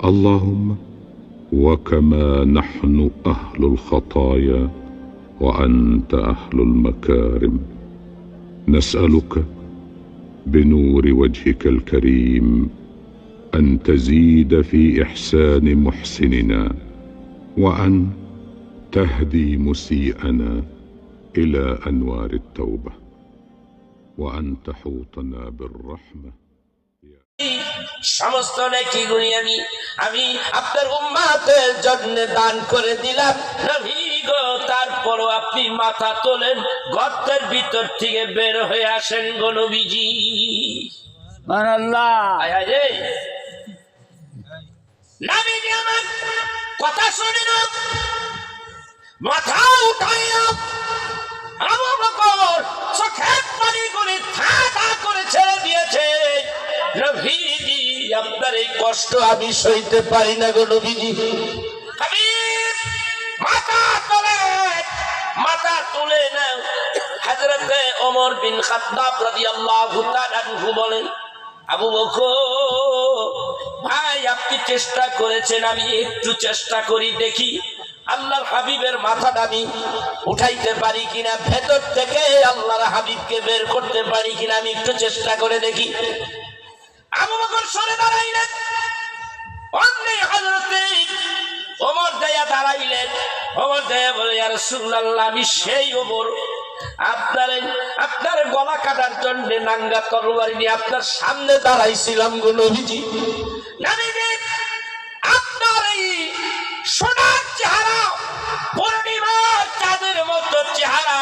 اللهم وكما نحن أهل الخطايا وأنت أهل المكارم، نسألك بنور وجهك الكريم أن تزيد في إحسان محسننا، وأن تهدي مسيئنا إلى أنوار التوبة، وأن تحوطنا بالرحمة। সমস্ত নেকিগুলি আমি আপনার উম্মতের জন্য দান করে দিলাম নবী গো। তারপরও আপনি মাথা তোলেন, গর্তের ভিতর থেকে বের হয়ে আসেন গো নবীজি। সুবহানাল্লাহ। নবীজি আমার কথা শুনে না, মাথা উঠাইয়া আবু বকর চোখের পানি করে ঠাডা করে ছেড়ে দিয়েছে। নবীজি আপনার এই কষ্ট আমি সইতে পারি না গো নবীজি। হাবিব মাথা তুলে না। হযরতে ওমর বিন খাত্তাব রাদিয়াল্লাহু তাআলা আনহু বলেন, আবু বকর ভাই আপনি চেষ্টা করেছেন, আমি একটু চেষ্টা করি দেখি আল্লাহর হাবিবের মাথাটা আমি উঠাইতে পারি কিনা, ভেতর থেকে আল্লাহর হাবিবকে বের করতে পারি কিনা আমি একটু চেষ্টা করে দেখি। আবু বকর সরে দাঁড়াইলেন, অমনি হযরতে ওমর দাঁড়িয়ে দাঁড়াইলেন। ওমর দাঁড়িয়ে বলে, ইয়া রাসূলুল্লাহ আমি সেই ওমর, আপনার গলা কাটার জন্য নাঙ্গা তরবারি নিয়ে আপনার সামনে দাঁড়াইছিলাম গো নবীজি। নবীজি আপনার এই সোনার চেহারা, পূর্ণিমার চাঁদের মতো চেহারা,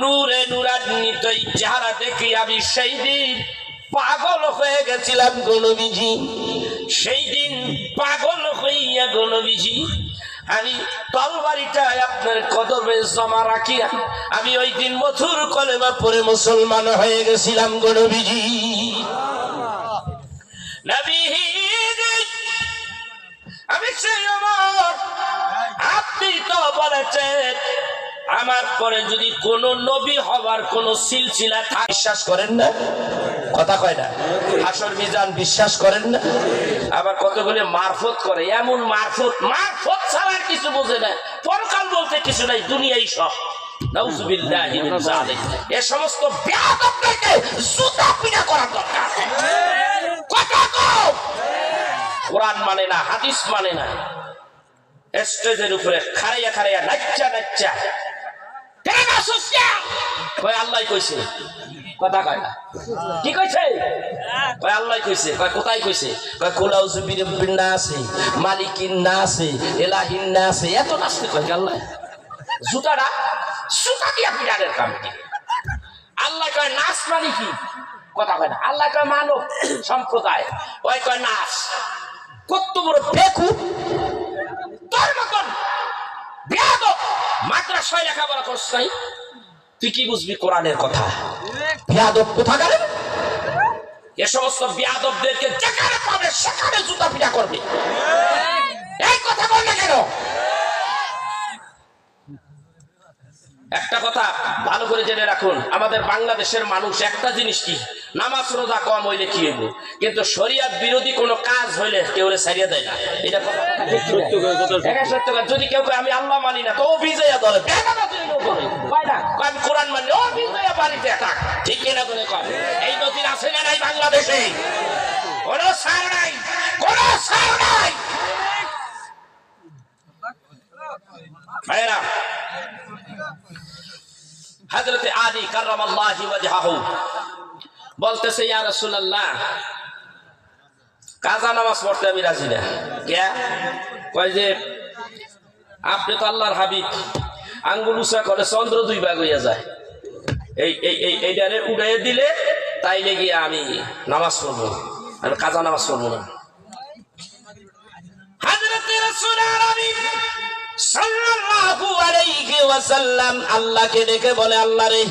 নূরে নূরান্বিত এই চেহারা দেখে আমি সেই দিন পাগল হয়ে গেছিলাম গো নবীজি। সেই দিন পাগল হইয়া গো নবীজি আমি তরবারিটা আপনার কদমে জমা রাখিয়া আমি ওই দিন মধুর কলেমা পড়ে মুসলমান হয়ে গেছিলাম গো নবীজি। নবীজি আমি সেই ওমর, আপনি তো বলেছেন আমার পরে যদি কোন নবী হবার কোন সিলসিলা থাকে, বিশ্বাস করেন না? কথা কয় না? হাসর মিজান বিশ্বাস করেন না? আবার কতগুলো মারফত করে, এমন মারফত ছাড়া কিছু বোঝে না, পরকাল বলতে কিছু নাই, দুনিয়াই সব। নাউযুবিল্লাহি মিন যালিক। এই সমস্ত বেয়াদবদেরকে জুতা পিটা করা দরকার। কথা কও, কোরআন মানে না, হাদিস মানে না, স্টেজের উপরে খাড়াইয়া নাচ্চা কেন নাচছ কয় আল্লাহ কইছে, কথা কয় না, কি কইছে কয় আল্লাহ কইছে, কয় কোথায় কইছে, কয় কুল আউযু বিরাব্বিন নাস মালিকিন নাস ইলাহিন নাস, এত নাচতে কয় আল্লাহ। জুতা দিয়া পিটারের কাম কি? আল্লাহ কয় নাচ মানে কি? কথা কয় না। আল্লাহ কয় মানব সম্প্রদায়, ওই কয় নাচ। কত বড় বেকুব তোর মতন বেয়াদব, মাদ্রাসায় লেখাপড়া করছ নাই, তুই কি বুঝবি কোরআনের কথা? বেয়াদব কোথাকার। এ সমস্ত বেয়াদবদেরকে যেখানে পাবে সেখানে জুতা পিটা করবে। এই কথা বল না কেন? একটা কথা ভালো করে জেনে রাখুন, আমাদের বাংলাদেশের মানুষ একটা জিনিস কি, নামাজ রোজা কম হইলে কি হইব, কিন্তু শরিয়ত বিরোধী কোনো কাজ হইলে কেউ ছাড়িয়ে দেয় না। এটা সত্য। যদি কেউ আমি আল্লাহ মানি না তো ও বিজয়া ধরে, আমি কোরআন মানি ও বিজয়া বাড়িতে থাক, ঠিক কিনা করে কয়। এই নদীর আছে না নাই বাংলাদেশে? কোনো সার নাই, কোনো সার নাই। ভাইরা, হযরতে আলী কাররামাল্লাহু ওয়াজহাহু বলতেছে, ইয়া রাসূলুল্লাহ কাজা নামাজ পড়তে আমি রাজি না। কে কয় যে আপনি তো আল্লাহর হাবিব, আঙ্গুল উঁচা করে চন্দ্র দুই ভাগ হইয়া যায়, এইটারে উড়াইয়া দিলে তাইলে গিয়ে আমি নামাজ পড়বো, আমি কাজা নামাজ পড়বো না। হযরতে রাসূল আরবি সাল্লাল্লাহু আলাইহি ওয়াসাল্লাম আল্লাহকে ডেকে বলে, আল্লাহ রে,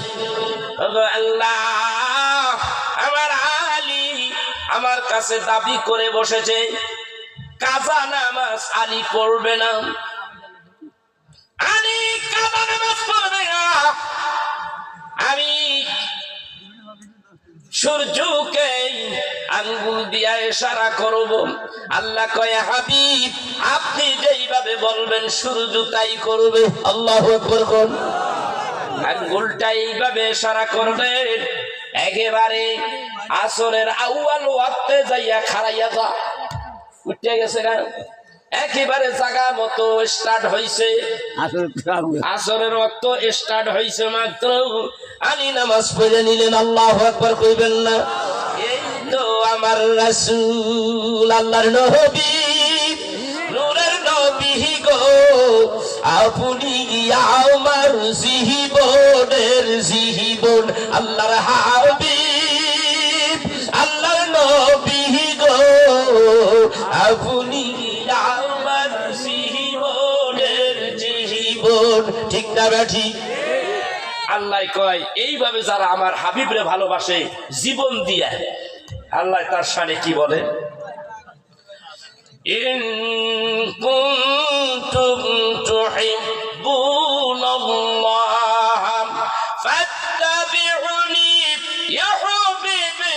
আল্লাহ আমার আলী আমার কাছে দাবি করে বসেছে কাজা নামাজ আলী পড়বে না, আলী কাজা নামাজ পড়বে না। আমি সূর্যকে আঙ্গুল দিয়া ইশারা করব। আল্লাহ কয় হাবিব আপনি যেইভাবে বলবেন সূর্য তাই করবে। আল্লাহু আকবার কোন আঙ্গুলটা এইভাবে ইশারা করবেন, একেবারে আসরের আউয়াল ওয়াক্তে যাইয়া খাড়াইয়া যা উঠে গেছে না, একেবারে জায়গা মতো স্টার্ট হইছে। আসরের ওয়াক্ত স্টার্ট হইছে মাত্র আলী নামাজ পড়ে নিলেন। আল্লাহু আকবার কইবেন না? এই তো আমার রাসূল আল্লাহর নবী নূরের নবী গো, আপনি আমার জীবনের জীবন। আল্লাহর হাবিব আল্লাহর নবী গো, আপনি আমার জীবনের জীবন। ঠিক না বেঠি? আল্লাহ কয় এইভাবে যারা আমার হাবিবরে ভালোবাসে জীবন দিয়া, আল্লাহ তার শানে কি বলে, ইন কুনতুম তুহিব্বুনাল্লাহ ফাত্তাবিউনি ইউহিব্বুকুমুল্লাহ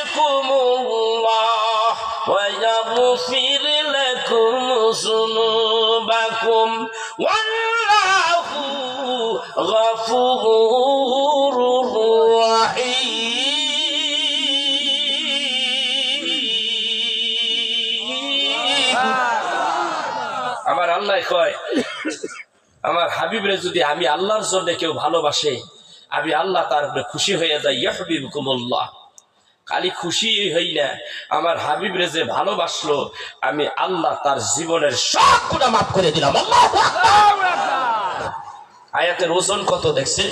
ওয়া ইয়াগফির লাকুম যুনুবাকুম ওয়াল্লাহু গফুরুর রাহিম। আমার আল্লাহ কয় আমার হাবিবরে যদি আমি আল্লাহর জন্য কেউ ভালোবাসে, আমি আল্লাহ তার উপরে খুশি হয়ে যাই। ইউহিব্বুকুমুল্লাহ, খালি খুশি হই না, আমার হাবিবরে যে ভালোবাসলো আমি আল্লাহ তার জীবনের সব গুনাহ মাফ করে দিলাম। আল্লাহু আকবার। আয়াতের ওজন কত দেখছে?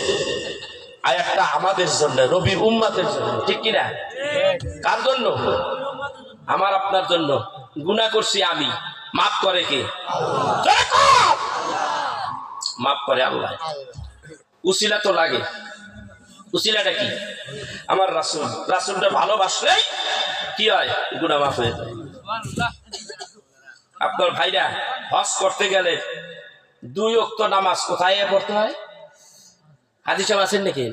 আয়াতটা আমাদের জন্য, নবীর উম্মতের জন্য, ঠিক কিনা? কার জন্য? আমার আপনার জন্য। গুনাহ করছি আমি, মাফ করে কে? মাফ করে আল্লাহ। উসিলা তো লাগে। উসিলাটা কি? আমার রাসূল। রাসূলটা ভালোবাসলেই কি হয়? গুনাহ মাফ হয়ে যায়। আপনার ভাইরা হজ করতে গেলে 2 ওয়াক্ত নামাজ কোথায় পড়তে হয়? হাদিসে আছেন নাকি?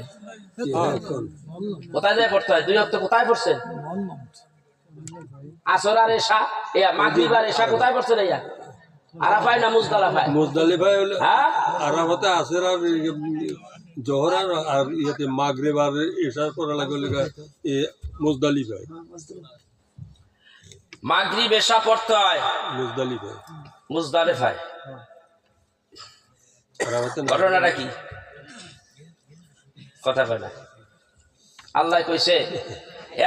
কোথায় যায় পড়তে হয়? 2 ওয়াক্ত কোথায় পড়ছেন? আসর আর এশা, মাগরিব আর এশা কোথায় পড়ছেন? ইয়া আরাফায় না মুজদালিফায়? মুজদালিফায় হলো। হ্যাঁ, আরাফাতে আসর আর জোহর আর ইয়াতে মাগরিব আর এশা করা লাগলে মুজদালিফায়। মাগরিব এশা পড়তে হয় মুজদালিফায়। মুজদালিফায় ঘটনাটা কি? কথা কয় না। আল্লাহ কইছে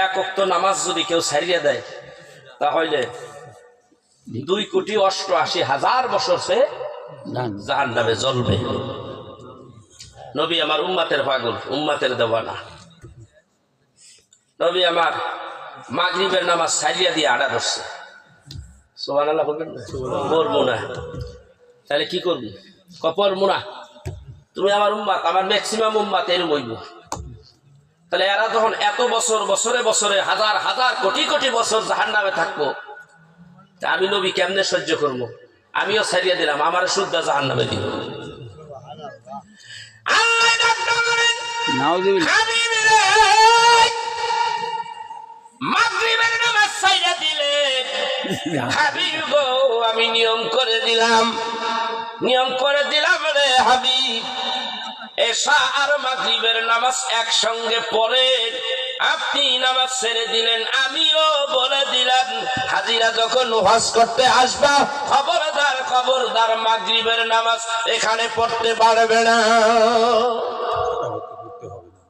1 ওয়াক্ত নামাজ যদি কেউ ছাড়িয়ে দেয় তাহলে 2,88,000 বছর সে জাহান্নামে জ্বলবে। নবী আমার উম্মতের পাগল, উম্মতের দেওয়ানা। নবী আমার মাগরিবের নামাজ ছাড়িয়ে দিয়ে আড়া ধরছে। সুবহানাল্লাহ বলবেন না? পড়বো না। তাহলে কি করবি? পড়বো না। তুমি আমার উম্মত, আমার ম্যাক্সিমাম উম্মত এরকম হইব। তাহলে এরা যখন এত বছর, বছরে বছরে হাজার হাজার কোটি কোটি বছর জাহান্নামে থাকবো, তা আমি নবী কেমনে সহ্য করবো? আমিও ছাড়িয়ে দিলাম, আমার শুদ্ধ জাহান্নামে দিব। মাগরিবের নামাজ ছাইড়া দিলে হাবিব গো, আমি নিয়ম করে দিলাম রে হাবিব, এশা আর মাগরিবের নামাজ একসঙ্গে পড়ে। আপনি নামাজ ছেড়ে দিলেন, আমিও বলে দিলাম হাজিরা যখন হজ করতে আসবা খবরদার খবরদার মাগরিবের নামাজ এখানে পড়তে পারবে না।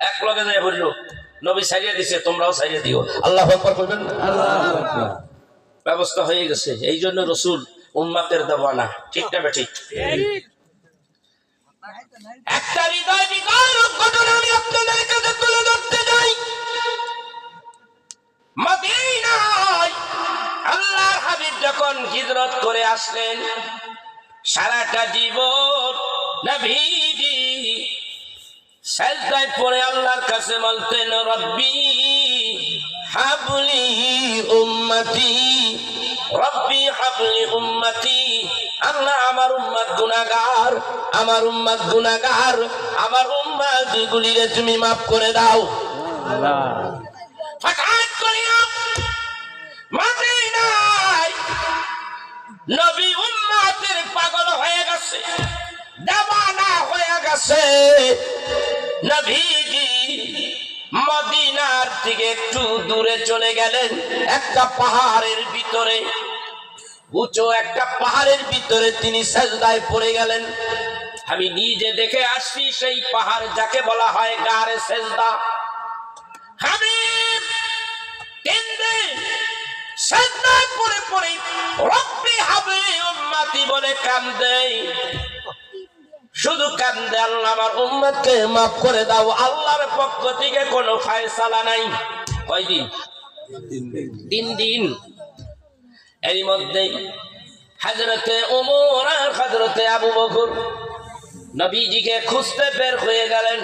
এক লগে যায় বললো নবী ছাড়িয়ে দিছে, তোমরাও ছাড়িয়ে দিও। আল্লাহু আকবার বলবেন। ব্যবস্থা হয়ে গেছে। এই জন্য রসুল উম্মতের দেওয়ানা। ঠিক না বেঠিক? একটা হৃদয় বিদারক ঘটনা আমি আপনাদের কাছে তুলে ধরতে যাই। মদিনায় আল্লাহর হাবিব যখন হিজরত করে আসলেন, সারাটা জীবন নবীজি সাজদায় পড়ে আল্লাহর কাছে বলতেন, রব্বি হাবলি উম্মতি, রব্বি হাবলি উম্মতি। আল্লাহ আমার উম্মত গুনাহগার, আমার উম্মত গুনাহগার, আমার উম্মত গুলিরে তুমি মাফ করে দাও। হঠাৎ করিয়া মদিনায় নবী উম্মতের পাগল হয়ে গেছে, দেওয়ানা হয়ে গেছে। নবীজি মদিনার থেকে একটু দূরে চলে গেলেন, একটা পাহাড়ের ভিতরে, উঁচু একটা পাহাড়ের ভিতরে তিনি সেজদায় পড়ে গেলেন। আমি নিজে দেখে আসছি সেই পাহাড় যাকে বলা হয় গারে সেজদা। হাবিব তিন দিন সেজদায় পড়ে পড়ে রব্বি হাবলি উম্মতি বলে কান্দে, শুধু কান্দে, আল্লাহ আমার উম্মতকে মাফ করে দাও। আল্লাহর পক্ষ থেকে কোনো ফয়সালা নাই। কয়দিন? 3 দিন। এর মধ্যে হযরতে ওমর আর হযরতে আবু বকর নবীজিকে খুঁজতে বের হয়ে গেলেন।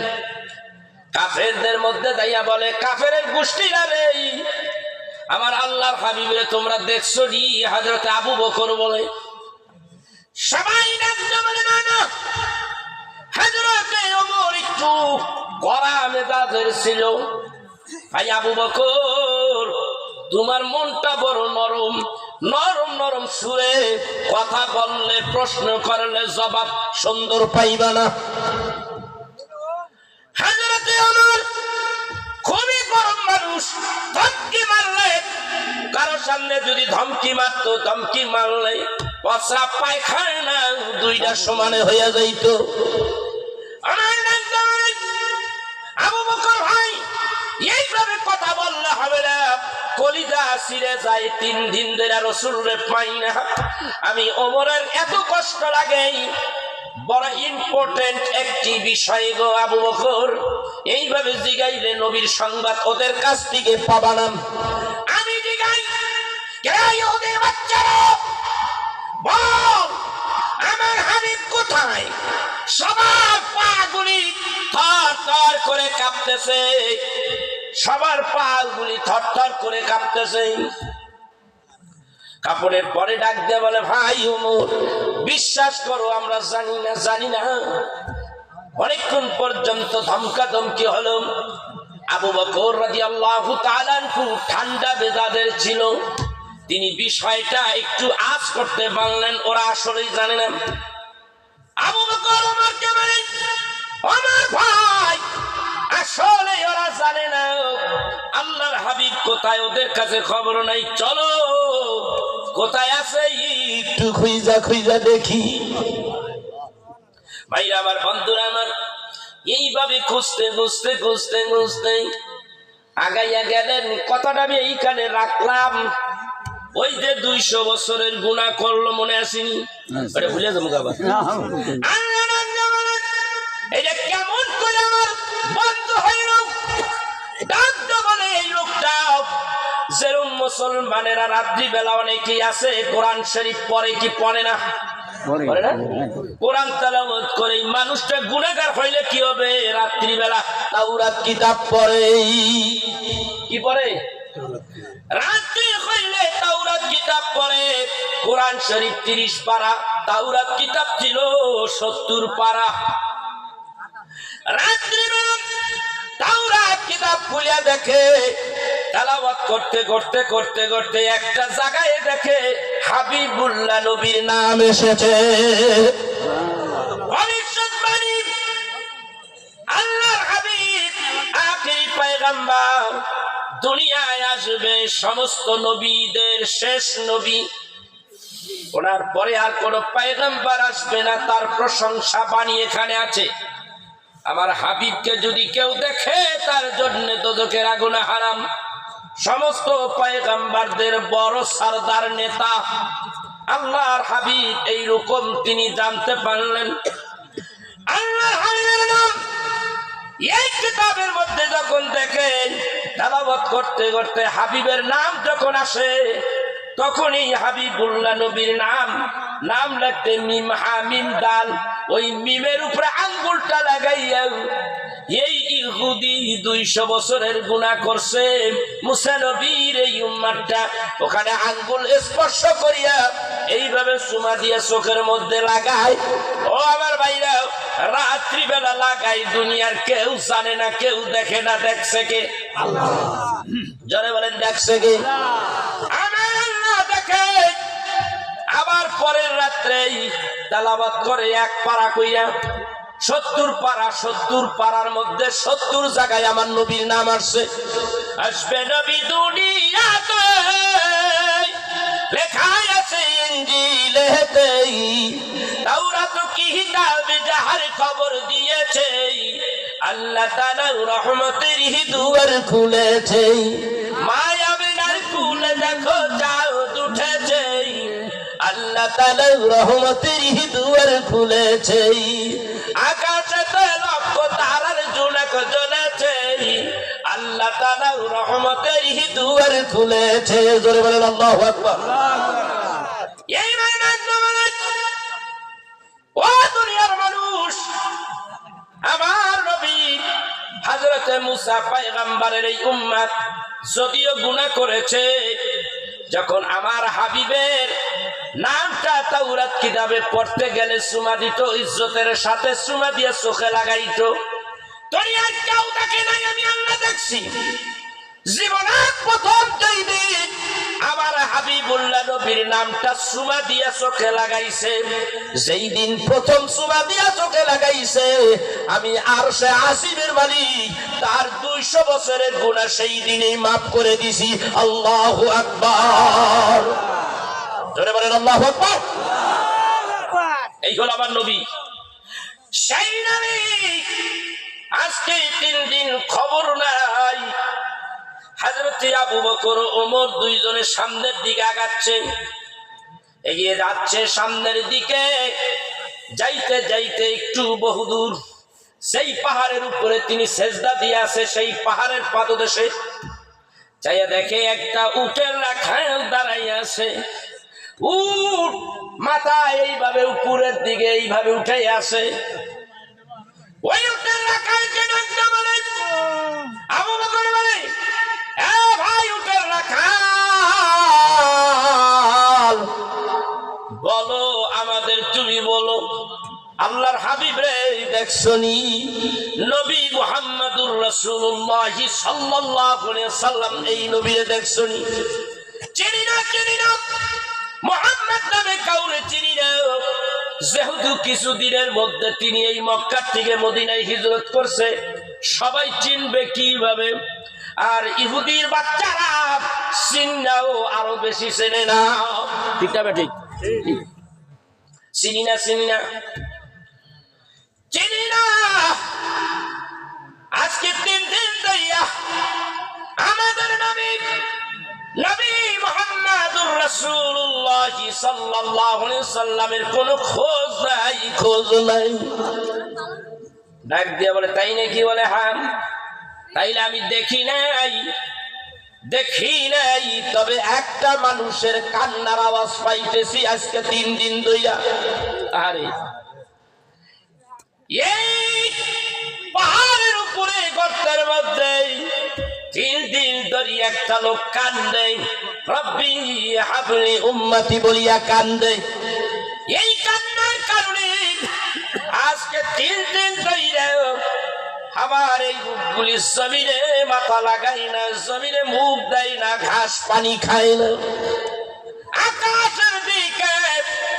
কাফেরদের মধ্যে যাইয়া বলে, কাফেরের গোষ্ঠীরা রে, আমার আল্লাহর হাবিবরে তোমরা দেখছো নি? হযরতে আবু বকর বলে, সবাই ডাকতে বলে, না না, হযরতে ওমর একটু কড়া মেজাজের ছিল। ভাই আবু বকর, তোমার মনটা বড় নরম, নরম নরম সুরে কথা বললে, প্রশ্ন করলে জবাব সুন্দর পাইবা না। হযরতে ওমর খুবই গরম মানুষ, ধমকি মারলে, কারো সামনে যদি ধমকি মারতো, ধমকি মারলে পচা পায়খানা দুইটা সমানে হইয়া যাইত। আবু বকর ভাই, এইভাবে কথা বললে হবে না, কলিজা ছিঁড়ে যায়। 3 দিন ধরে রাসূলরে পাই না। আমি ওমরের এত কষ্ট লাগে। বড় ইম্পর্টেন্ট একটি বিষয় গো আবু বকর, এইভাবে জিগাইলে নবীর সংবাদ ওদের কাছ থেকে পাবা না। আমি জিগাই, কে ওদের বাচ্চারা, বল আমার হাবিব কোথায়? সবার পা গুলি থর থর করে কাঁপতেছে, সবার পা গুলি থর থর করে কাঁপতেছে। কাপড়ের পরে ডাক দিয়ে বলে, ভাই ওমর, বিশ্বাস করো আমরা জানি না। অনেকক্ষণ পর্যন্ত ধমকা ধমকি হলো। আবু বকর রাদিয়াল্লাহু তাআলা আনহু ঠান্ডা মেজাজের ছিল, তিনি বিষয়টা একটু আঁচ করতে পারলেন, ওরা আসলেই জানে না। আবু বকর ওমরকে বলেন, আমার ভাই, আসলে ওরা জানে না আল্লাহর হাবিব কোথায়, ওদের কাছে খবর নাই, চলো কোথায় আছে একটু খুঁজা দেখি। ভাইরা আমার, বন্ধুরা আমার, এইভাবে খুঁজতে আগাইয়া গেলেন। কথাটা আমি এইখানে রাখলাম। ওই যে 200 বছরের গুনাহ করলো, মনে আসেনি? ওটা ভুলে যাবো আবার। এটা কেমন করে আমার বন্ধ হইল? ডাক্তার বলে, এই লোকটা যেরকম মুসলমানেরা রাত্রিবেলা অনেকেই আছে কোরআন শরীফ পড়ে, কি পড়ে না? কোরআন তেলাওয়াত করে। মানুষটা গুনাহগার হইলে কি হবে? রাত্রিবেলা তাওরাত কিতাব পড়ে। কি পড়ে? রাত্রি হইলে তাওরাত কিতাব পড়ে। কোরআন শরীফ 30 পারা, তাওরাত কিতাব ছিল 70 পারা। রাত্রিবেলা তাওরাত কিতাব খুলে দেখে, তেলাওয়াত করতে একটা জায়গায় দেখে হাবিবুল্লাহ নবীর নাম এসেছে। ভবিষ্যৎবাণী, আল্লাহর হাবিব আখিরি পয়গম্বর, দুনিয়ায় আসবে সমস্ত নবীদের শেষ নবী, ওনার পরে আর কোন পয়গম্বর আসবে না। তার প্রশংসা বাণী এখানে আছে। আমার হাবিবকে যদি কেউ দেখে, তার জন্য দোজখের আগুন হারাম। সমস্ত পয়গম্বরদের বড় সরদার নেতা আল্লাহর হাবিব, এইরকম তিনি জানতে পারলেন। আল্লাহর হাবিবের নাম এই কিতাবের মধ্যে যখন দেখেন, তেলাওয়াত করতে হাবিবের নাম যখন আসে, তখনই হাবিবুল্লাহ নবীর নাম লিখতে মিম হা মিম দাল, ওই মিমের উপরে আঙ্গুলটা লাগাইয়া এই ইহুদি 200 বছরের গুনাহ করছে, মুসা নবীর এই উম্মতটা ওখানে আঙ্গুল স্পর্শ করিয়া এইভাবে চুমা দিয়ে চোখের মধ্যে লাগায়। ও আমার ভাইরা, রাত্রিবেলা লাগাই, দুনিয়ার কেউ জানে না, কেউ দেখে না, দেখছে কে? আল্লাহ। জোরে বলেন দেখছে কি? আমার আল্লাহ দেখে। আবার পরের রাত্রেই তেলাওয়াত করে এক পারা কইরা 70 পারা, 70 পারার মধ্যে 70 জায়গায় আমার নবীর নাম আসছে। আসবে নবী দুনিয়াতে, লেখা আছে ইনজিলেতে, তাওরাত কিতাব যাহার খবর দিয়েছে, আল্লাহ তাআলা রহমতের দুয়ার খুলেছে। মায়াবিনার কুলে দেখো চাঁদ উঠেছে, আল্লাহ তাআলা রহমতের দুয়ার খুলেছে। আকাশেতে লক্ষ তারার ঝুলক জ্বলেছে, আল্লাহ তাআলা রহমতের দুয়ার খুলেছে। জোরে বলেন আল্লাহু আকবার। এই ও দুনিয়ার মানুষ, আমার নবী হযরত মুসা পয়গম্বরের এই উম্মত যদিও গুনাহ করেছে, যখন আমার হাবিবের নামটা তাওরাত কিতাবে পড়তে গেলে সুমা দিত, ইজ্জতের সাথে সুমা দিয়ে চোখে লাগাইতো। দুনিয়ার কেউ দেখে নাই, আমি আল্লাহ দেখছি। জীবনের প্রথম যেই দিন আমার হাবিবুল্লাহ নবীর নামটা সুমা দিয়া চোখে লাগাইছে, যেই দিন প্রথম সুমা দিয়া চোখে লাগাইছে, আমি আরশে আসিমের মালিক তার 200 বছরের গুনাহ সেই দিনেই মাফ করে দিছি। আল্লাহু আকবার। জোরে বলেন আল্লাহু আকবার। এই হলো আমার নবী, সেই নবী। আজকে 3 দিন খবর নাই। হযরত আবু বকর ওমর দুইজনে সামনের দিকে আগাচ্ছে, এগিয়ে যাচ্ছে সামনের দিকে। যাইতে যাইতে একটু বহুদূর সেই পাহাড়ের উপরে তিনি সেজদা দিয়ে আছে, সেই পাহাড়ের পাদদেশে চাইয়া দেখে একটা উটের রাখাল দাঁড়াইয়া আছে। উট মাথা এইভাবে উপরের দিকে এইভাবে উঠে আসে। ওই উটের রাখালকে ডাকতে বলে, আবু বকর বলে, এ ভাই উটের রাখাল, বলো আমাদের, তুমি বলো আল্লাহর হাবিব রে দেখছনি? নবী মুহাম্মদুর রাসূলুল্লাহ সাল্লাল্লাহু আলাইহি সাল্লাম এই নবীরে দেখছনি? চিনি না, চিনি না। মুহাম্মদ নামে কাউরে চিনি না। যেহেতু কিছুদিনের মধ্যে তিনি এই মক্কা থেকে মদিনায় হিজরত করছে, সবাই চিনবে কিভাবে? আর ইহুদির বাচ্চারা চিনাও আরো বেশি চেনে না। ঠিক না ঠিক? চিনি না, চিনি না, চিনি না। আজকে 3 দিন ধরিয়া আমাদের নবী মুহাম্মদুর রাসূলুল্লাহ সাল্লাল্লাহু আলাইহি সাল্লামের কোনো খোঁজ নাই, খোঁজ নাই। ডাক দিয়ে বলে, তাই নাকি? বলে হ্যাঁ। তাইলে আমি দেখি নাই, দেখি নাই, তবে একটা মানুষের কান্নার আওয়াজ পাইতেছি আজকে 3 দিন ধইরা। আরে এই পাহাড়ের উপরে গর্তের মধ্যে 3 দিন ধরে একটা লোক কান্দে, রব্বি হাবলি উম্মতি বলিয়া কান্দে। এই কান্নার কারণে আজকে 3 দিন ধরে আমার এই রূপগুলি জমিনে মাথা লাগাই না, জমিনে মুখ দেয় না, ঘাস পানি খায় না। আকাশের দিকে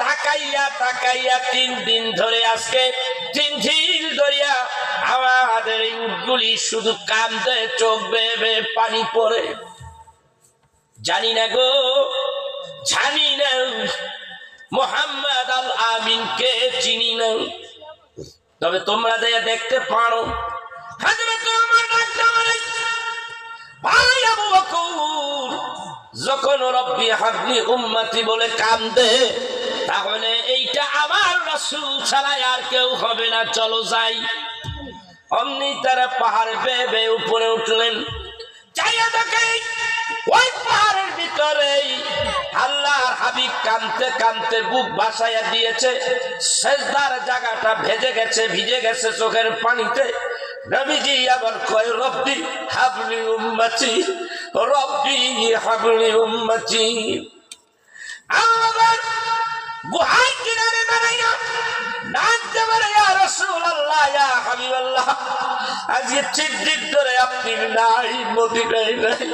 তাকাইয়া তাকাইয়া 3 দিন ধরে, আজকে 3 দিন ধরিয়া আমাদের এই উটগুলি শুধু কান্দে, চোখ বেয়ে বেয়ে পানি পড়ে। জানি না গো, জানি না মুহাম্মদ আল আমিনকে চিনি না, তবে তোমরা যে দেখতে পারো হযরত ওমর ভাই আবু বকর যখন রব্বি হাবলি উম্মতি বলে কান্দে, তাহলে এইটা আমার রাসূল ছাড়া আর কেউ হবে না, চলো যাই। অমনি তারা পাহাড় বেয়ে বেয়ে উপরে উঠলেন। চাইয়া দেখে ওই পাহাড়ের ভিতরে আল্লাহর হাবিব কাঁদতে কাঁদতে বুক ভাসাইয়া দিয়েছে। সেজদার জায়গাটা ভেজে গেছে, ভিজে গেছে চোখের পানিতে। নবীজি আবার কয়, রব্বি হাবলি উম্মতি, রব্বি হাবলি উম্মতি। আবার গুহার কিনারে দাঁড়াইয়া ডাকতে পারে, ইয়া রাসূলুল্লাহ, ইয়া হাবিবাল্লাহ, আজকে 3 দিন ধরে আপনি নাই, মদিনায় নাই।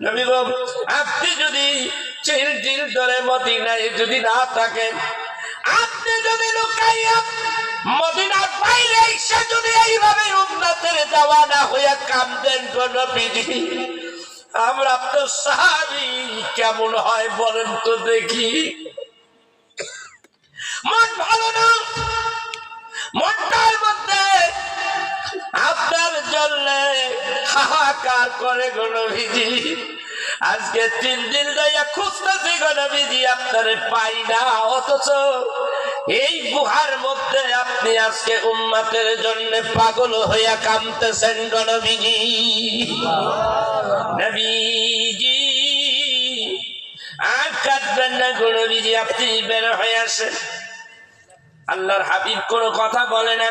নবী গো, আপনি যদি 3 দিন ধরে মদিনায় যদি না থাকেন, আপনি যদি লুকাইয়া মদিনার বাইরে এসে যদি এইভাবে উম্মতের জাওয়ানা হইয়া কাঁদেন গো নবীজি, আমরা আপনার সাহাবী কেমন হয় বলেন তো দেখি। মন ভালো না, মনটার মধ্যে আপনার জন্য হাহাকার করে গো নবীজি। আজকে 3 দিন ধরে খুঁজতেছি গো নবীজি, আপনারে পাই না, অথচ এই গুহার মধ্যে আপনি আজকে উম্মতের জন্য পাগল হইয়া কাঁদতেছেন গো নবীজি। নবীজি আর কাঁদবেন না গো নবীজি, আপনি বের হয়ে আসেন। আল্লাহর হাবিব কোনো কথা বলে না।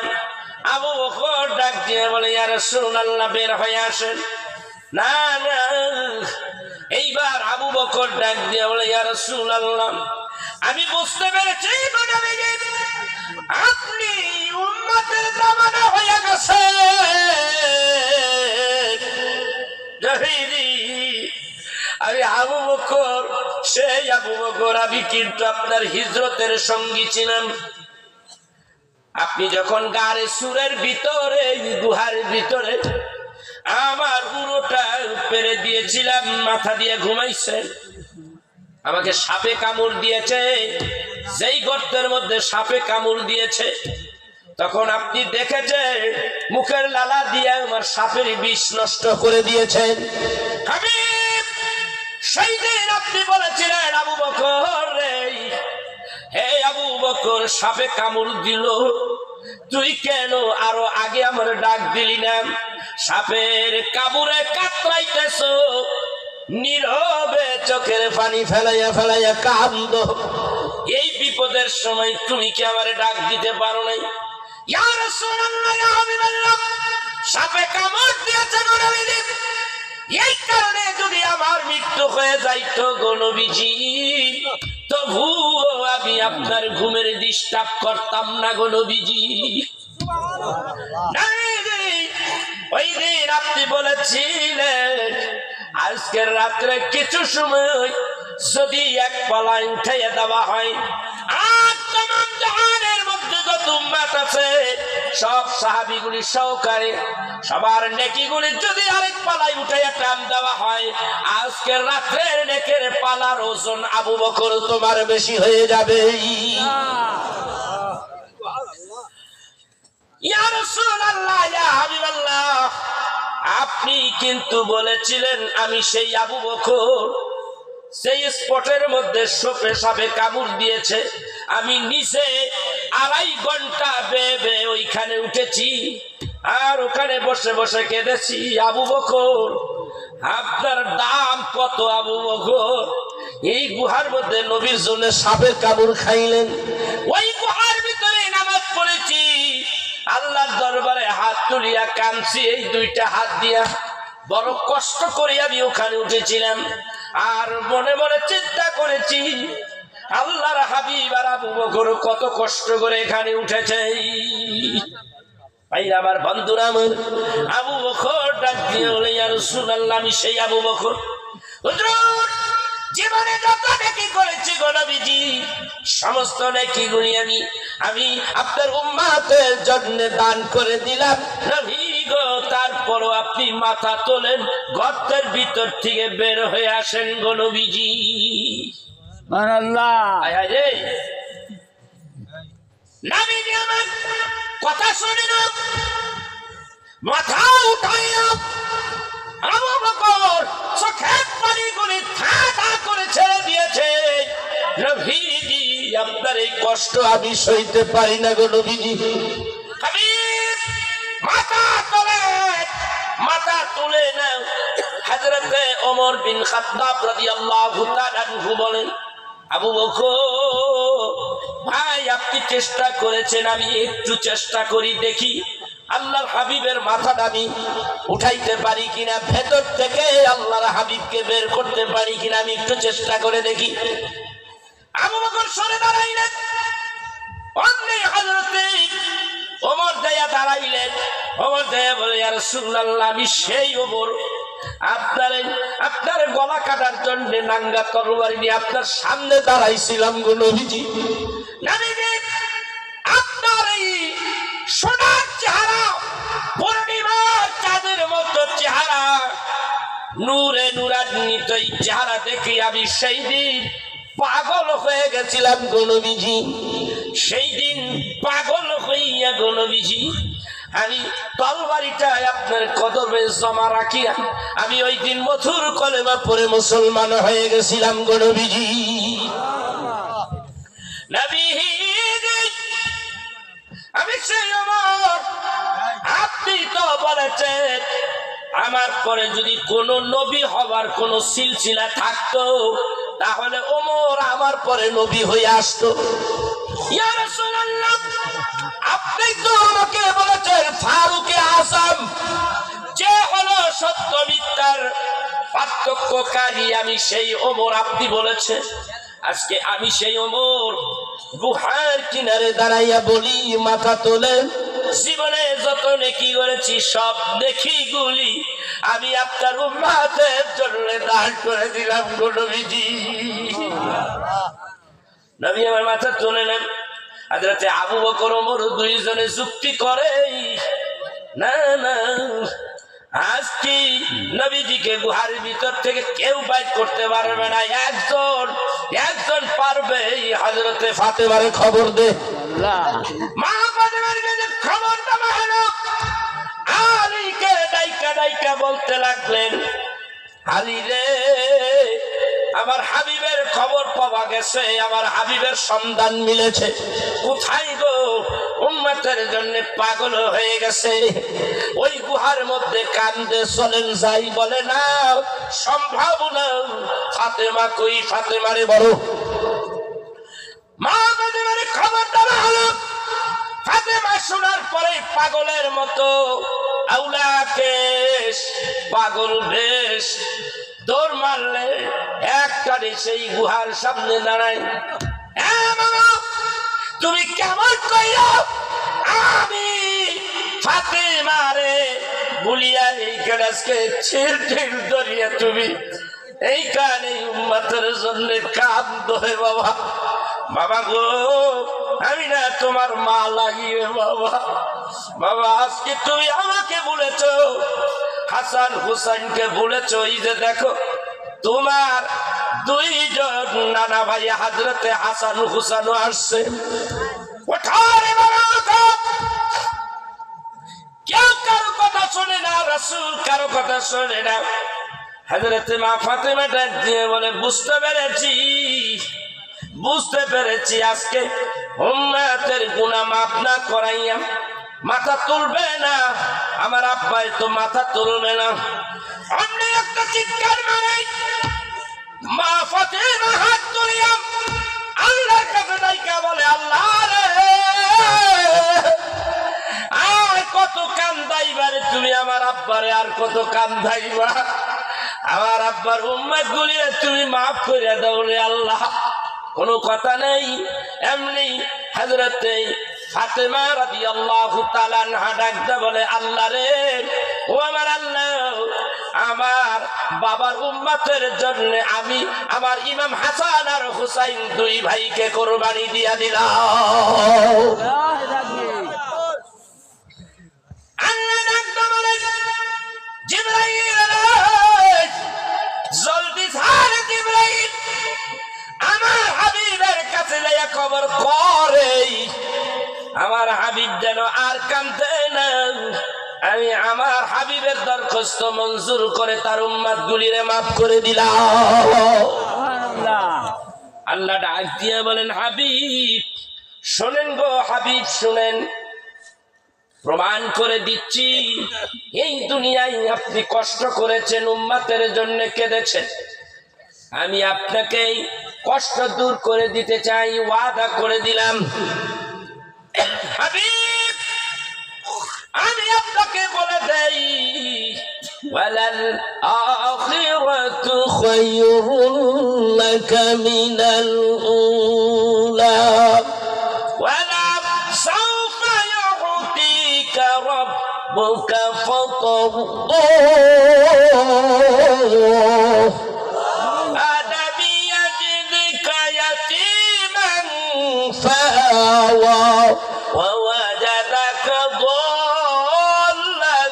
আবু বকর ডাক দিয়ে বলে, ইয়া রাসূলুল্লাহ বের হয়ে আসেন। না না, এইবার আবু বকর ডাক দিয়ে বলে, ইয়া রাসূলুল্লাহ আমি বুঝতে পেরেছি আপনি উম্মতের জামানা হয়ে গেছে। আমি আবু বকর, সেই আবু বকর, আমি কিন্তু আপনার হিজরতের সঙ্গী ছিলাম। আপনি যখন গারে সুরের ভিতরে, গুহার ভিতরে আমার পুরোটা পেরে দিয়েছিলাম, মাথা দিয়ে ঘুমাইছেন, আমাকে সাপে কামড় দিয়েছে। যেই গর্তের মধ্যে সাপে কামড় দিয়েছে, তখন আপনি দেখেছেন মুখের লালা দিয়ে আমার সাপের বিষ নষ্ট করে দিয়েছেন। হাবিব, সেই দিন আপনি বলেছিলেন, আবু বকর রে, হে আবু বকর, সাপে কামড় দিল, তুই কেন আরো আগে আমার ডাক দিলি না? সাপের কামড়ে কাতরাইতেছ, নীরবে চোখের পানি ফেলাইয়া ফেলাইয়া কান্দো, এই বিপদের সময় তুমি কি আমারে ডাক দিতে পারো নাই? ইয়া রাসূলুল্লাহ, ইয়া হাবিবাল্লাহ, সাপে কামড় দিয়েছে গো নবীজি, এই কারণে যদি আমার মৃত্যু হয়ে যাইতো গো নবীজি, তবুও আমি আপনার ঘুমের ডিস্টার্ব করতাম না গো নবীজি। ওই দিন আপনি বলেছিলেন আজকের রাত্রে কিছু সময় যদি এক পালা উঠাইয়া দেওয়া হয়, আর তামাম জাহানের মধ্যে যত উম্মত আছে সব সাহাবীগুলি সহকারে সবার নেকিগুলি যদি আরেক পালায় উঠাইয়া টান দেওয়া হয়, আজকের রাত্রের নেকের পালার ওজন আবু বকর তোমার বেশি হয়ে যাবে। ইয়া রাসূলুল্লাহ, ইয়া হাবিবাল্লাহ, আপনি কিন্তু বলেছিলেন আমি সেই আবু বকর, সেই স্পটের মধ্যে সাপে কামড় দিয়েছে, আমি নিচে 2.5 ঘন্টা বেয়ে ওইখানে উঠেছি, আর ওখানে বসে বসে কেঁদেছি। আবু বকর, আপনার দাম কত আবু বকর? এই গুহার মধ্যে নবীর জন্য সাপের কামড় খাইলেন, ওই গুহার ভিতরে নামাজ পড়েছি, আল্লাহর দরবারে হাত তুলিয়া কাঁদছি, এই 2টা হাত দিয়া বড় কষ্ট করে আমি ওখানে উঠেছিলাম। আর মনে মনে চিন্তা করেছি আল্লাহর হাবিব আর আবু বকর কত কষ্ট করে এখানে উঠেছে। ভাই আমার বন্ধুরা, আমার আবু বকর ডাক দিয়ে বলে, ইয়া রাসূলুল্লাহ আমি সেই আবু বকর। হুজুর, জীবনে যত নেকি করেছি গো নবীজি, সমস্ত নেকিগুলি আমি আপনার উম্মতের জন্য দান করে দিলাম নবী গো। তারপরও আপনি মাথা তোলেন, গর্তের ভিতর থেকে বের হয়ে আসেন গো নবীজি। সুবহানাল্লাহ। নবীজি আমার কথা শুনে না, মাথা উঠাইয়া আবু বকর চোখের পানিগুলি ঠাডা করে ছেড়ে দিয়েছে। নবীজি, আপনার এই কষ্ট আমি সইতে পারি না গো নবীজি। হাবিব, মাথা তোলে, মাথা তুলে না। হযরতে ওমর বিন খাত্তাব রাদিয়াল্লাহু তাআলা আনহু বলেন, আবু বকর ভাই, আপনি চেষ্টা করেছেন, আমি একটু চেষ্টা করি দেখি আল্লাহর হাবিবের মাথাটা আমি উঠাইতে পারি কিনা, ভেতর থেকে আল্লাহর হাবিবকে বের করতে পারি কিনা, আমি একটু চেষ্টা করে দেখি। আবু বকর সরে দাঁড়াইলেন, অমনি হযরতে ওমর যাইয়া দাঁড়াইলেন। ওমর দেয়া বলে ইয়া রাসূলুল্লাহ আমি সেই ওমর আপনার গলা কাটার জন্য নাঙ্গা তরবারি নিয়ে আপনার সামনে দাঁড়াইছিলাম গো নবীজি। নবীজি আপনার এই সোনার চেহারা, পূর্ণিমার চাঁদের মতো চেহারা, নূরে নূরান্বিত এই চেহারা দেখে আমি সেই দিন পাগল হয়ে গেছিলাম গো নবীজি। সেই দিন পাগল হইয়া গো নবীজি আমি তরবারিটা আপনার কদমে জমা রাখিয়া আমি ওই দিন মধুর কলেমা পড়ে মুসলমান হয়ে গেছিলাম গো নবীজি। নবীজি আমি সেই ওমর, আপনি তো বলেছেন আমার পরে যদি কোন নবী হবার কোন সিলসিলা থাকতো তাহলে ওমর আমার পরে নবী হয়ে আসতো। ইয়া রাসূলুল্লাহ আপনি তো আমাকে বলেছেন ফারুকে আযম, যে হলো সত্য মিথ্যার পার্থক্যকারী, আমি সেই ওমর আপনি বলেছেন। আজকে আমি সেই ওমর গুহার কিনারে দাঁড়াইয়া বলি মাথা তোলেন, জীবনে যত নেকি করেছি সব নেকিগুলি আমি আপনার উম্মতের জন্য দান করে দিলাম গো নবীজি। নবী আমার মাথা তুলে নেন। হযরতে আবু বকর ওমর দুইজনে যুক্তি করে না না আজকে নবীজিকে গুহার ভিতর থেকে কেউ বাইর করতে পারবে না, একজন পারবে। হযরতে ফাতেমারে খবর দে, মা ফাতেমার কাছে খবরটা হলো। আলীকে ডাইকা ডাইকা বলতে লাগলেন, আলী রে আমার হাবিবের খবর পাওয়া গেছে, আমার হাবিবের সন্ধান মিলেছে। কোথায় গো? উম্মতের জন্য পাগল হয়ে গেছে, ওই গুহার মধ্যে কান্দে, চলেন যাই। বলে না সম্ভব না। ফাতেমা কই? ফাতেমারে বড় মা ফাতেমারে খবরটা হলো। ফাতেমা শোনার পরে পাগলের মতো আউলা কেশ পাগল বেশ দৌড় মারলে একটারে সেই গুহার সামনে দাঁড়ায়। তুমি কেমন কইলো আমি ফাতেমারে বলিয়া এই গ্লাসকে ছিল ছিল ধরিয়া তুমি এই কানে উম্মতের জন্য কাঁদো হে বাবা। বাবা গো আমি না তোমার মা লাগিয়ে বাবা। বাবা আজকে তুমি আমাকে বলেছো, হাসান হুসাইনকে বলেছো, এই যে দেখো তোমার দুইজন নানা ভাই হযরতে হাসান হুসাইন আসছে। ওঠারে বাবা ওঠো। কেউ কারো কথা শোনে না, রাসূল কারো কথা শোনে না। হযরতে মা ফাতেমা ডাক দিয়ে বলে বুঝতে পেরেছি আজকে উম্মতের গুনাহ মাফ না করাইয়া মাথা তুলবে না, আমার আব্বাই তো মাথা তুলবে না। আমি একটা চিৎকার মারাই, মা ফাতেমা হাত তুলিয়া আল্লাহর কাছে ডাইকা বলে, আল্লাহ রে আর কত কান্দাইবারে তুমি আমার আব্বারে, আর কত কান্দাইবা? আমার আব্বার উম্মত গুলিয়ে তুমি মাফ করে দাও রে আল্লাহ। কোনো কথা নেই, এমনি হযরতে ফাতেমা রাদিয়াল্লাহু তাআলা আনহা ডাকতে বলে, আল্লাহ রে ও আমার আল্লাহ, আমার বাবার উম্মতের জন্য আমি আমার ইমাম হাসান আর হুসাইন দুই ভাইকে কুরবানি দিয়া দিলাম। আল্লাহ ডাকতে বলে, জিবরাইল জলদি ছাড় জিবরাইল, আমার হাবিবের কাছে যাইয়া খবর করে আমার হাবিব যেন আর কাঁদে না। আমি আমার হাবিবের দরখাস্ত মঞ্জুর করে তার উম্মত গুলিরে মাফ করে দিলাম। আল্লাহ ডাক দিয়ে বলেন, হাবিব শোনেন গো হাবিব শোনেন, প্রমাণ করে দিচ্ছি এই দুনিয়ায় আপনি কষ্ট করেছেন, উম্মতের জন্য কেঁদেছেন, আমি আপনাকে কষ্ট দূর করে দিতে চাই, ওয়াদা করে দিলাম। হাবিব আমি আপনাকে বলে দেই, ওয়ালাল আখিরাতু খায়রুল লাকা মিনাল উলা ওয়ালা সাওফা ইউতিকা ربك فترضى ألم يجدك يتيما فآوى ووجدك ضالا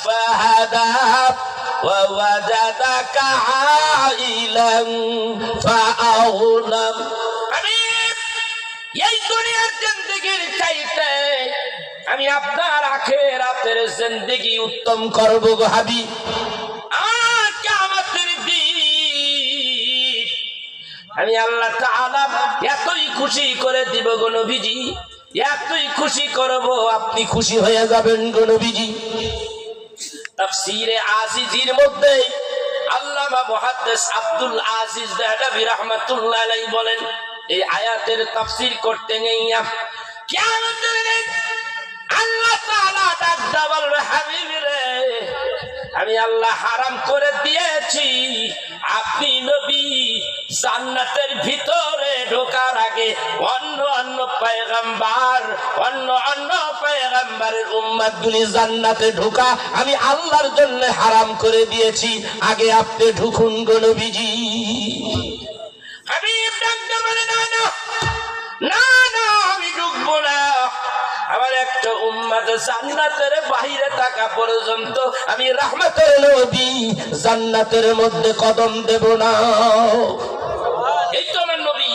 فهدى ووجدك عائلا فأغنى এই দুনিয়ার জিন্দেগির চাইতে আমি আপনার আখিরাতের জিন্দেগি উত্তম করব গো হাবিব। আর কিয়ামতের দিন আমি আল্লাহ তাআলা এতই খুশি করে দিব গো নবীজি, এতই খুশি করব আপনি খুশি হয়ে যাবেন গো নবীজি। তাফসীরে আজিজের মধ্যে আল্লামা মুহাদ্দিস আব্দুল আজিজ দেহলভী রাহমাতুল্লাহ আলাইহি বলেন, এই আয়াতের তাফসীর করতে গিয়ে কিয়ামতের দিন আল্লাহ তাআলা ডাক দিয়ে বলবে, হাবিব রে আমি আল্লাহ হারাম করে দিয়েছি আপনি নবী জান্নাতের ভিতরে ঢোকার আগে অন্য অন্য পয়গম্বরের উম্মতগুলি জান্নাতে ঢোকা আমি আল্লাহর জন্য হারাম করে দিয়েছি, আগে আপনি ঢুকুন গো নবীজি। হাবিব ডাকতে বলে, না না না না আমি ঢুকবো না, আমার একটা উম্মত জান্নাতের বাইরে থাকা পর্যন্ত আমি রাহমাতের নবী জান্নাতের মধ্যে কদম দেব না। এই তো আমার নবী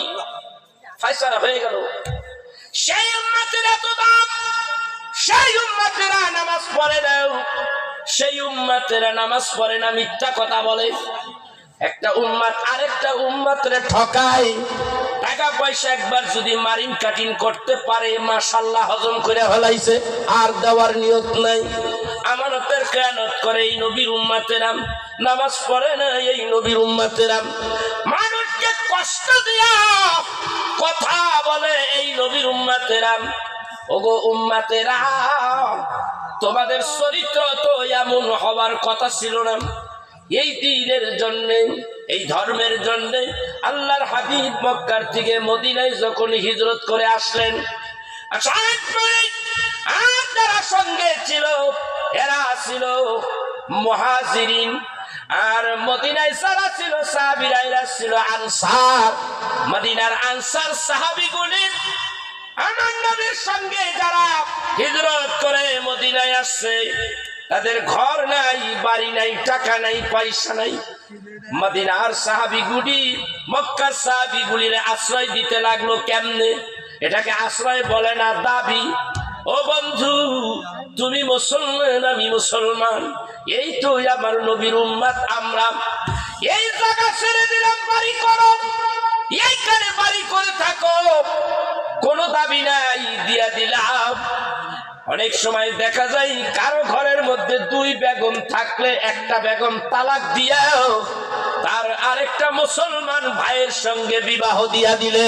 ফয়সালা হয়ে গেল। সেই উম্মতের এত দাম, সেই উম্মতেরা নামাজ পড়ে না, সেই উম্মতেরা নামাজ পড়ে না, মিথ্যা কথা বলে। একটা উম্মত আরেকটা উম্মতরে ঠকায়, টাকা পয়সা একবার যদি মারিন কাটিং করতে পারে মাশাআল্লাহ হজম করে ফেলাইছে, আর দেওয়ার নিয়ত নাই। আমানতের খেয়ানত করে এই নবীর উম্মতেরা, নামাজ পড়ে না এই নবীর উম্মতেরা, মানুষকে কষ্ট দিয়া কথা বলে এই নবীর উম্মতেরা। ওগো উম্মতেরা, তোমাদের চরিত্র তো এমন হবার কথা ছিল না। এই দ্বীনের জন্য, এই ধর্মের জন্য আল্লাহর হাবিব মক্কার থেকে মদিনায় যখন হিজরত করে আসলেন, আর যারা সঙ্গে ছিল এরা ছিল মুহাজিরিন, আর মদিনায় যারা ছিল সাহাবীরা এরা ছিল আনসার। মদিনার আনসার সাহাবীগুলি আমার নবীর সঙ্গে যারা হিজরত করে মদিনায় আসছে, তাদের ঘর নাই, বাড়ি নাই, টাকা নাই, পয়সা নাই। মদিনার সাহাবীগুলি মক্কার সাহাবীগুলির আশ্রয় দিতে লাগলো। কেমনে? এটাকে আশ্রয় বলে না, দাবি। ও বন্ধু, তুমি মুসলমান আমি মুসলমান, এই তো আমার নবীর উম্মত আমরা, এই জায়গা ছেড়ে দিলাম, বাড়ি করো, এইখানে বাড়ি করে থাকো, কোনো দাবি নাই, দিয়া দিলাম। অনেক সময় দেখা যায় কারো ঘরের মধ্যে দুই বেগম থাকলে একটা বেগম তালাক দিয়াও তার আরেকটা মুসলমান ভাইয়ের সঙ্গে বিবাহ দিয়া দিলে,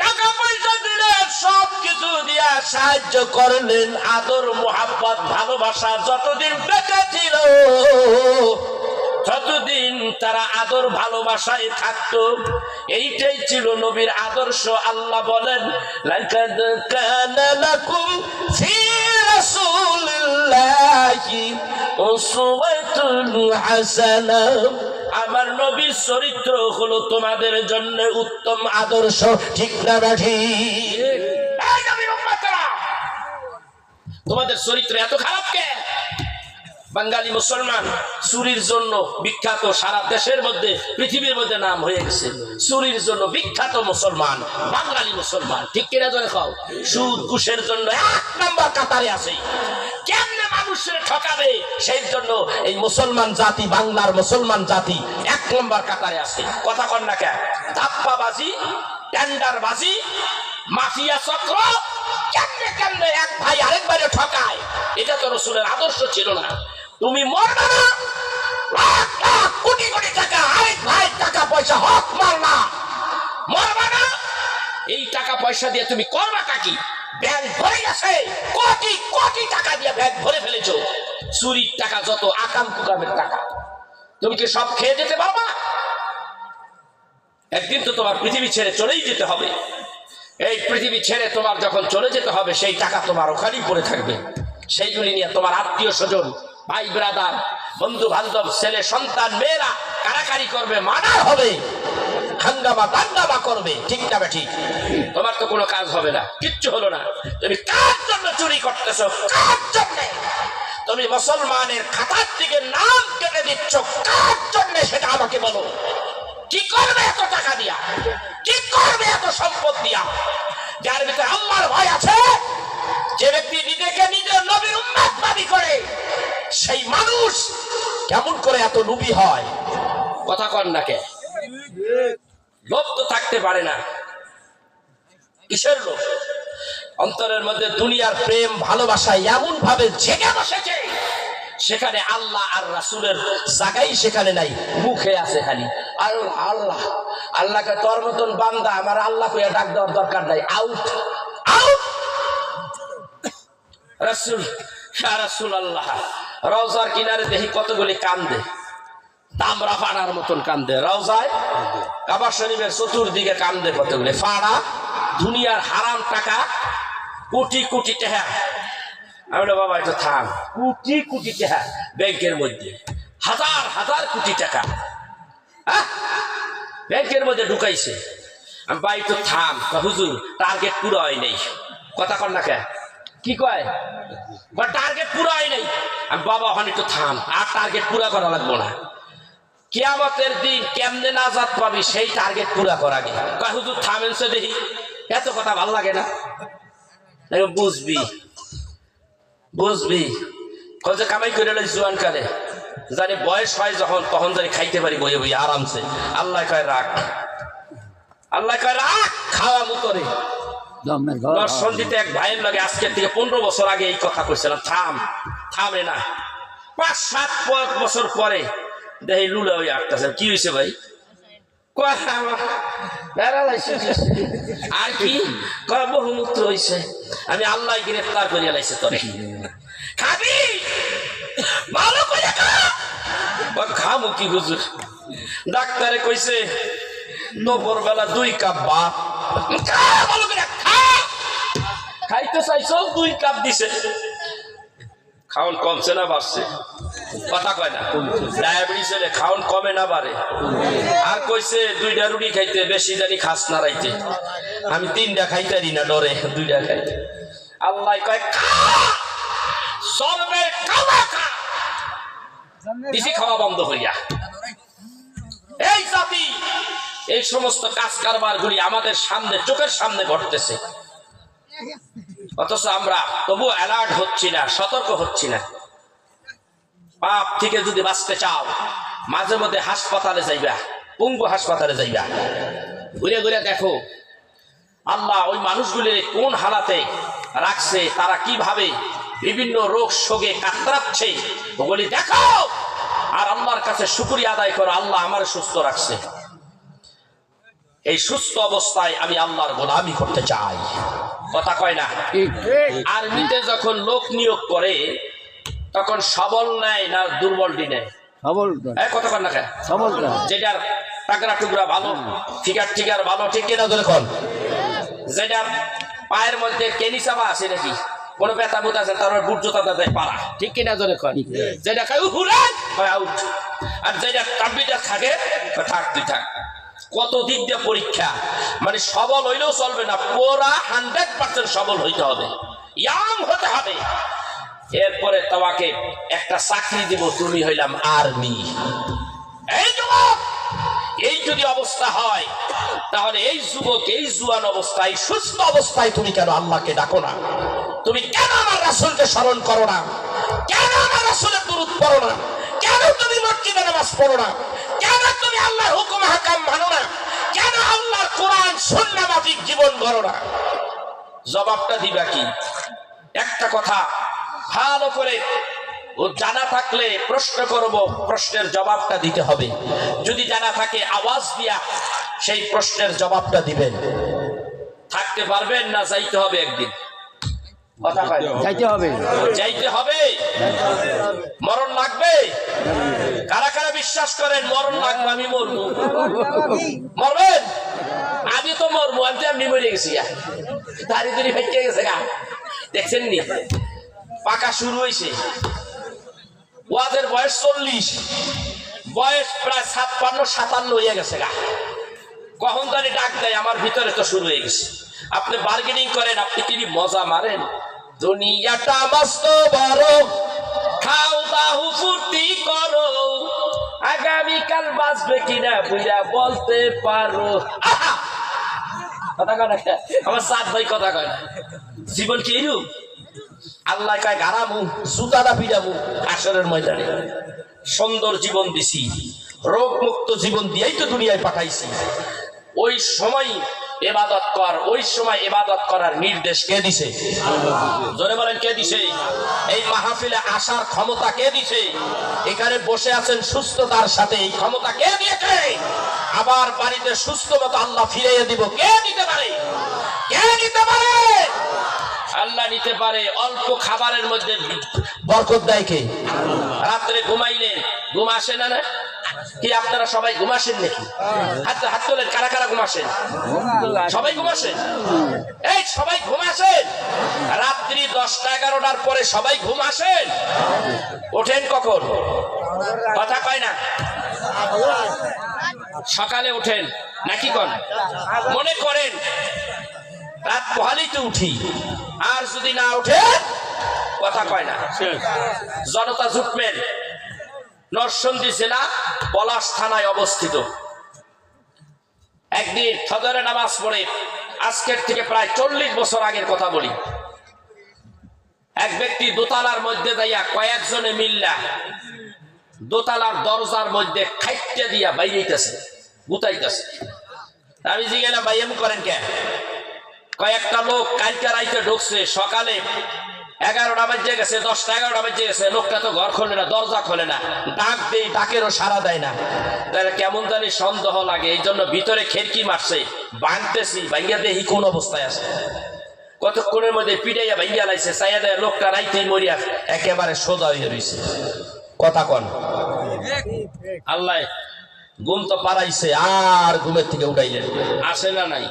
টাকা পয়সা দিলে, সব কিছু দিয়া সাহায্য করলেন। আদর মোহাব্বত ভালোবাসা যতদিন বেঁচে ছিল ততদিন তারা আদর ভালোবাসায় থাকতো। এইটাই ছিল নবীর আদর্শ। আল্লাহ বলেন, লাকাদ কানা লাকুম ফি রাসূলিল্লাহি উসওয়াতুন হাসানাহ, আমার নবীর চরিত্র হলো তোমাদের জন্য উত্তম আদর্শ। ঠিক না ঠিক? এই নবীর উম্মতরা, তোমাদের চরিত্র এত খারাপ কেন? বাঙালি মুসলমান চুরির জন্য বিখ্যাত, সারা দেশের মধ্যে পৃথিবীর মধ্যে নাম হয়ে গেছে। চুরির জন্য বিখ্যাত মুসলমান বাঙালি মুসলমান, ঠিক কিনা জোরে খাও? সুদ ঘুষের জন্য 1 নম্বর কাতারে আছে। কেমনে মানুষের ঠকাবে সেই জন্য এই মুসলমান জাতি, বাংলার মুসলমান জাতি 1 নম্বর কাতারে আছে। কথা কন না কেন? ধাপ্পাবাজি, টেন্ডারবাজি, মাফিয়া চক্র, কেমনে কেমনে এক ভাই আরেক ভাইরে ঠকায়। এটা তো রাসূলের আদর্শ ছিল না। তুমি মরবা না, লাখ লাখ কোটি কোটি টাকা আরেক ভাই টাকা পয়সা হক মারলা, মরবা না। এই টাকা পয়সা দিয়ে তুমি করবাটা কি? ব্যাংক ভরে গেছে, কোটি কোটি টাকা দিয়ে ব্যাংক ভরে ফেলেছো। চুরির টাকা যত, আকাম কুকামের টাকা, তুমি কি সব খেয়ে যেতে পারবা? একদিন তো তোমার পৃথিবী ছেড়ে চলেই যেতে হবে। এই পৃথিবী ছেড়ে তোমার যখন চলে যেতে হবে, সেই টাকা তোমার ওখানেই পড়ে থাকবে। সেইগুলি নিয়ে তোমার আত্মীয় স্বজন, ভাই ব্রাদার, বন্ধু বান্ধব, ছেলে সন্তান, মেয়েরা কারাকারি করবে, মার্ডার হবে, হাঙ্গামা দাঙ্গামা করবে, ঠিক না ঠিক? তোমার তো কোনো কাজ হবে না, কিচ্ছু হলো না। তুমি কার জন্য চুরি করতেছো? কার জন্য? তুমি মুসলমানের খাতার থেকে নাম কেটে দিচ্ছ, কার জন্য সেটা আমাকে বলো। কি করবে এত টাকা দিয়া? কি করবে এত সম্পদ দিয়া? যার ভিতরে আল্লাহর ভয় আছে, যে ব্যক্তি নিজেকে নিজের নবীর উম্মত দাবি করে, সেই মানুষ কেমন করে এত লোভী হয়? কথা কন না কে? লোভ তো থাকতে পারে না। কিসের লোভ? অন্তরের মধ্যে দুনিয়ার প্রেম ভালোবাসা এমন ভাবে জেগে বসেছে, সেখানে আল্লাহ আর রাসূলের জায়গাই সেখানে নাই, মুখে আছে খালি আল্লাহ আল্লাহ। আল্লাহকে তোর মতন বান্দা, আমার আল্লাহ কইয়া ডাক দেওয়ার দরকার নাই, আউট আউট। রাসূল, ইয়া রাসূলুল্লাহ, রওজার কিনারে দেখি কতগুলি কান্দে, দামরা ফাড়ার মতন কান্দে। রওজায় কাবা শরীফের চতুর্দিকে কান্দে কতগুলি, ফাড়া দুনিয়ার হারাম টাকা, কোটি কোটি টাকা। আমি বলি বাবা একটু থাম, কোটি কোটি টাকা ব্যাংকের মধ্যে, হাজার হাজার কোটি টাকা ব্যাংকের মধ্যে ঢুকাইছে। আমি ভাই একটু থাম। হুজুর টার্গেট পুরো হয় নাই। কথা কর না কে? কি কয়? টার্গেট পুরো হয় নাই। আমি বাবা ওখানে একটু থাম, আর টার্গেট পুরা করা লাগবো না, কিয়ামতের দিন কেমনে নাজাত পাবি সেই টার্গেট পুরা করা গে। কয় হুজুর থামেন সে দেখি, এত কথা ভালো লাগে না। বুঝবি বুঝবি যে কামাই করে জোয়ান কালে, জানি বয়স হয় যখন, তখন জানি খাইতে পারি বইয়ে বইয়ে আরামসে। আল্লাহ কয় রাখ, আল্লাহ কয় রাখ, খাওয়া মুতরে। সন্ধিতে এক ভাইয়ের লাগে আজকের থেকে 15 বছর আগে এই কথা কইছিলাম, থাম, থামে না। 5-7 বছর পরে দেখি লুলা হয়ে আটকাছে। কি হয়েছে ভাই? আর কি বহুমূত্র হয়েছে। আমি আল্লাহ গ্রেফতার করিয়া লাইছে তোরে, খাবি ভালো করে খামু কি হুজুর? ডাক্তারে কইছে দুপুর বেলা 2 কাপ ভাত ভালো করে খাইতে চাইছো, 2 কাপ দিছে। খাওন কমছে না বাড়ছে? কথা কয় না? ডায়াবেটিস হলে খাওন কমে না বাড়ে? আর কইছে 2টা রুটি খাইতে, বেশি জানি খাস না রাইতে। আমি 3টা খাইতারি না, ডরে 2টা খাইতে। আল্লাহ কয় সর্বের খাওয়া খা, বেশি খাওয়া বন্ধ করিয়া। এই জাতি এই সমস্ত কাজ কারবার গুলি আমাদের সামনে, চোখের সামনে ঘটতেছে, অথচ আমরা তবু অ্যালার্ট হচ্ছি না, সতর্ক হচ্ছি না। পাপ থেকে যদি বাঁচতে চাও, মাঝে মধ্যে হাসপাতালে যাইবা, পঙ্গু হাসপাতালে যাইবা, ঘুরে ঘুরে দেখো আল্লাহ ওই মানুষগুলির কোন হালাতে রাখছে, তারা কিভাবে বিভিন্ন রোগ শোকে কাতরাচ্ছে, ওগুলি দেখো। আর আল্লাহর কাছে শুকরিয়া আদায় করো, আল্লাহ আমার সুস্থ রাখছে। এই সুস্থ অবস্থায় আমি আল্লাহর গোলামি করতে চাই। কথা কয় না? আর্মিতে যখন লোক নিয়োগ করে, তখন সবল নেয় না দুর্বলটি নেয়? কথা কয় না? যেটার টাকরা টুকরা ভালো, ফিগার ভালো, ঠিক কিনা দেখুন? যেটার পায়ের মধ্যে কেনিসাবা আছে নাকি, কোন ব্যথা বুথ আছে, তার বুট জোতা দেয় পারা, ঠিক কিনা দেখুন? যেটা খাই আউট, আর যেটা কাবিটা থাকে থাক, তুই থাক। কত দিক দিয়ে পরীক্ষা, মানে সবল হইলেও চলবে না, পুরা 100% সবল হইতে হবে, ইয়াং হতে হবে। এরপরে তোমাকে একটা চাকরি দিব, তুমি হইলাম আর্মি। এই যুবক, এই যদি অবস্থা হয়, তাহলে এই যুবক এই জুয়ান অবস্থায়, সুস্থ অবস্থায় তুমি কেন আল্লাহকে ডাকো না? তুমি কেন আমার রাসূলকে স্মরণ করো না? কেন আমার রাসূলের দুরূদ পড়ো না? কেন তুমি মসজিদে নামাজ পড়ো না? কেন তুমি আল্লাহর হুকুম হাকাম মানো না? কেন আল্লাহর কোরআন সুন্নাহ মাফিক জীবন গড়ো না? জবাবটা দিবা কি? একটা কথা ভালো করে ও জানা থাকলে প্রশ্ন করব, প্রশ্নের জবাবটা দিতে হবে। যদি জানা থাকে আওয়াজ দিয়া সেই প্রশ্নের জবাবটা দিবেন। থাকতে পারবেন না, যাইতে হবে একদিন। যাইতে হবে, মরণ লাগবে। কারা কারা বিশ্বাস করেন মরণ লাগবে? আমি মরবো। মরবেন? আমি তো মরবো, আমি তো এমনি মরে গেছি, দাঁড়িয়ে দাঁড়িয়ে ভেঙে গেছে গা, দেখছেন নি? পাকা শুরু হয়েছে। ওয়াজের বয়স 40, বয়স প্রায় 56-57 হয়ে গেছে গা। কখন জানি ডাক দেয়, আমার ভিতরে তো শুরু হয়ে গেছে। আপনি বার্গেনিং করেন, আপনি কি মজা মারেন। দুনিয়াটা মস্ত বড়, খাও দাও ফুর্তি করো, আগামীকাল বাঁচবে কিনা বুঝা বলতে পারো। কথা কয় না, আমার সাত ভাই কথা কয় না। জীবন কি এরূপ? আল্লাহ কয় গারামু জুতাটা পিড়ামু আসরের ময়দানে। সুন্দর জীবন দিছি, রোগ মুক্ত জীবন দিয়েই তো দুনিয়ায় পাঠাইছি। ওই সময় ইবাদত কর, ওই সময় ইবাদত করার নির্দেশ কে দিছে? জোরে বলেন কে দিছে? এই মাহফিলে আসার ক্ষমতা কে দিছে? এখানে বসে আছেন সুস্থতার সাথে, এই ক্ষমতা কে দিয়েছে? আবার বাড়িতে সুস্থ মতো আল্লাহ ফিরিয়ে দিব, কে দিতে পারে? কে দিতে পারে? আল্লাহ নিতে পারে। অল্প খাবারের মধ্যে বরকত দেয় কে? রাত্রে ঘুমাইলে ঘুম আসে না? না কি আপনারা সবাই ঘুমাসেন নাকি? হাত তোলেন, কারা কারা ঘুমাসেন? সবাই ঘুমাসেন? এই সবাই ঘুমাসেন? রাত্রি 10টা-11টার পরে সবাই ঘুমাসেন? ওঠেন কখন? কথা কয় না। সকালে ওঠেন নাকি? কোন মনে করেন রাত পোহালেই তো উঠি, আর যদি না উঠে কথা কয় না। জনতা জুটমেন্ট নরসিংদী জেলা পলাশ থানায় অবস্থিত। একদিন ফজরের নামাজ পড়ে, আজকের থেকে প্রায় 40 বছর আগের কথা বলি, এক ব্যক্তি দোতলার মধ্যে যাইয়া কয়েকজনে মিল্লা দোতলার দরজার মধ্যে খাইটে দিয়া বাইরেইতেছে, গুতাইতেছে। আমি জিজ্ঞাসা ভাই এমন করেন কে? কয়েকটা লোক কালকে রাইতে ঢুকছে, সকালে 11টা বাজে গেছে, 10টা-11টা বাজে গেছে, লোকটা তো ঘর খোলে না, দরজা খোলে না, ডাক দেই ডাকেরও সাড়া দেয় না। তাহলে কেমন জানি সন্দেহ লাগে, এই জন্য ভিতরে খেরকি মারছে, ভাঙতেছি, ভাঙ্গা দেখি কোন অবস্থায় আছে। কতক্ষণের মধ্যে পিটাইয়া ভাঙ্গা লাইছে, চাইয়া দেয় লোকটা রাইতেই মরিয়া একেবারে সোজা হয়ে রয়েছে। কথা কন। আল্লাহ ঘুম তো পারাইছে, আর ঘুমের থেকে উঠাইলেন, আসে না নাই?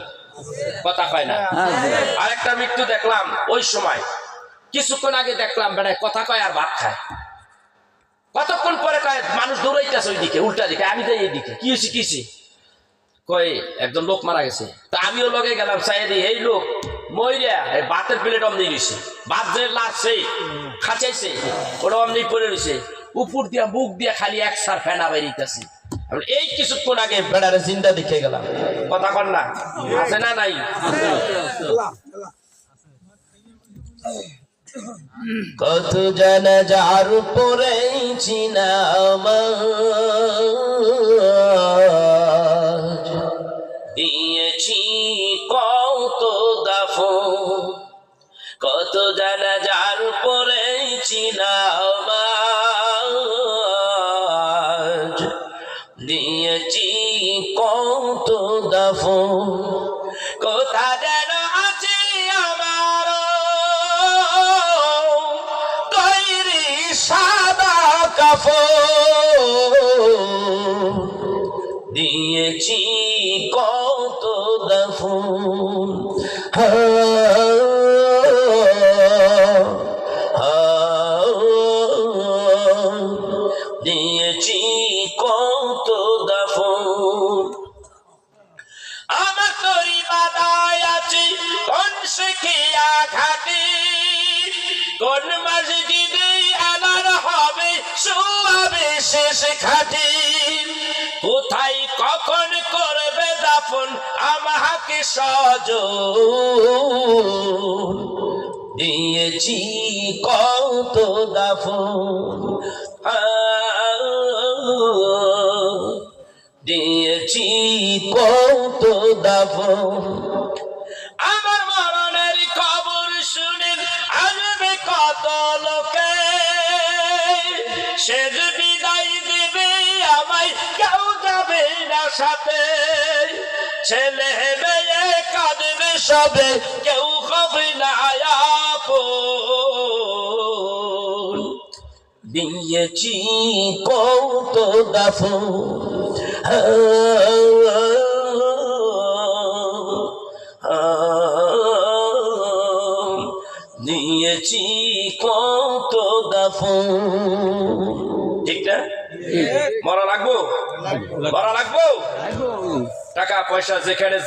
কথা কয় না। আরেকটা মৃত্যু দেখলাম ওই সময়, কিছুক্ষণ আগে দেখলাম বেড়ায় কথা কয় আর ভাত খায়। কতক্ষণ পরে কয় মানুষ দৌড়াইতেছে ওইদিকে, উল্টা দিকে, আমি যাই এইদিকে। কি হয়েছে কিছি? কয় একজন লোক মারা গেছে। তা আমিও লগে গেলাম, চাই দিই এই লোক মইরা এই ভাতের প্লেট অমনি রয়েছে, ভাত যে লাগছে খাচাইছে ওটা অমনি পড়ে রয়েছে, উপর দিয়া মুখ দিয়া খালি এক সার ফেনা বেরিয়েছে। এই কিছুক্ষণ আগে বেড়ারে জিন্দা দেখে গেলাম। কথা কন না, আছে না নাই? কত জানাজার পড়েছি নামাজ, দিয়েছি কত দাফন, কত জানাজার পড়েছি নামাজ, দিয়েছি কত দাফন, কোথা যেন আছে আমার তৈরি সাদা কাফন, দিয়েছি কত দাফন। দিয়েছি কত দাফন। আমার তরি বাদায় আছে কোন শিখিয়া ঘাটে, কোন মসজিদে আনার হবে শুয়াবে শেষ খাটে, কোথায় কখন করবে দাফন আমাকে সজন, দিয়েছি কত দাফন, দিয়েছি কত দাফন। আমার মরণের খবর শুনে আসবে কত লোকে, সে যে বিদায় দেবে আমায় কেউ যাবে না সাথে, ছেলে মেয়ে কাঁদবে সবে কেউ হবে না আপন, দিয়েছি কত দাফন। দিয়েছি কত গাফুর। ঠিক না? মরা লাগবো, মরা লাগবো। টাকা পয়সা যেখানে